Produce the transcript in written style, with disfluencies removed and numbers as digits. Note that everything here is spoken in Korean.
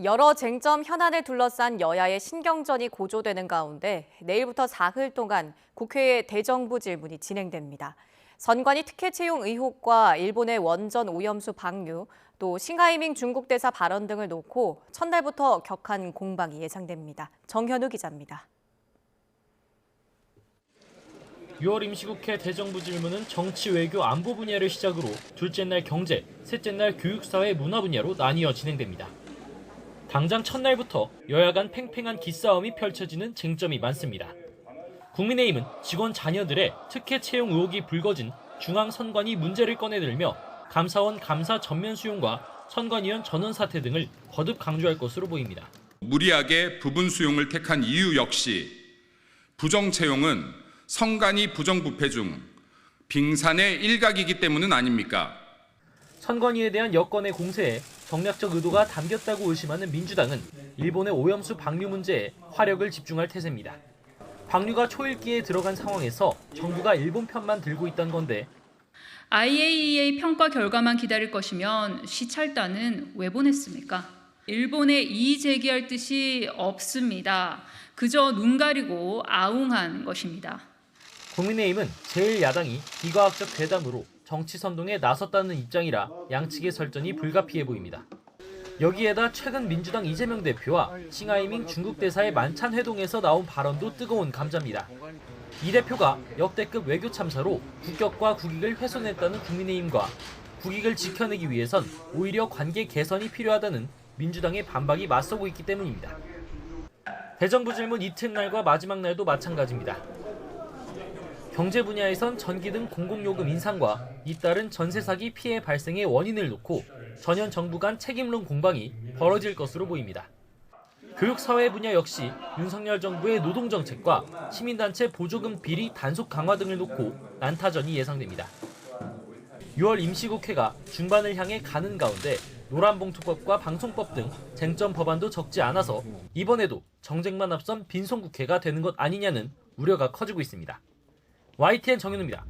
여러 쟁점 현안을 둘러싼 여야의 신경전이 고조되는 가운데 내일부터 사흘 동안 국회의 대정부 질문이 진행됩니다. 선관위 특혜 채용 의혹과 일본의 원전 오염수 방류, 또 싱하이밍 중국 대사 발언 등을 놓고 첫날부터 격한 공방이 예상됩니다. 정현우 기자입니다. 6월 임시국회 대정부 질문은 정치, 외교, 안보 분야를 시작으로 둘째 날 경제, 셋째 날 교육, 사회, 문화 분야로 나뉘어 진행됩니다. 당장 첫날부터 여야 간 팽팽한 기싸움이 펼쳐지는 쟁점이 많습니다. 국민의힘은 직원 자녀들의 특혜 채용 의혹이 불거진 중앙선관위 문제를 꺼내들며 감사원 감사 전면 수용과 선관위원 전원 사퇴 등을 거듭 강조할 것으로 보입니다. 무리하게 부분 수용을 택한 이유 역시 부정 채용은 선관위 부정부패 중 빙산의 일각이기 때문은 아닙니까? 선관위에 대한 여권의 공세에 정략적 의도가 담겼다고 의심하는 민주당은 일본의 오염수 방류 문제에 화력을 집중할 태세입니다. 방류가 초읽기에 들어간 상황에서 정부가 일본 편만 들고 있던 건데 IAEA 평가 결과만 기다릴 것이면 시찰단은 왜 보냈습니까? 일본에 이의 제기할 뜻이 없습니다. 그저 눈 가리고 아웅한 것입니다. 국민의힘은 제1야당이 비과학적 괴담으로 정치 선동에 나섰다는 입장이라 양측의 설전이 불가피해 보입니다. 여기에다 최근 민주당 이재명 대표와 싱하이밍 중국 대사의 만찬 회동에서 나온 발언도 뜨거운 감자입니다. 이 대표가 역대급 외교 참사로 국격과 국익을 훼손했다는 국민의힘과 국익을 지켜내기 위해선 오히려 관계 개선이 필요하다는 민주당의 반박이 맞서고 있기 때문입니다. 대정부 질문 이튿날과 마지막 날도 마찬가지입니다. 경제 분야에선 전기 등 공공요금 인상과 잇따른 전세 사기 피해 발생의 원인을 놓고 전현 정부 간 책임론 공방이 벌어질 것으로 보입니다. 교육 사회 분야 역시 윤석열 정부의 노동정책과 시민단체 보조금 비리 단속 강화 등을 놓고 난타전이 예상됩니다. 6월 임시국회가 중반을 향해 가는 가운데 노란봉투법과 방송법 등 쟁점 법안도 적지 않아서 이번에도 정쟁만 앞선 빈손국회가 되는 것 아니냐는 우려가 커지고 있습니다. YTN 정현우입니다.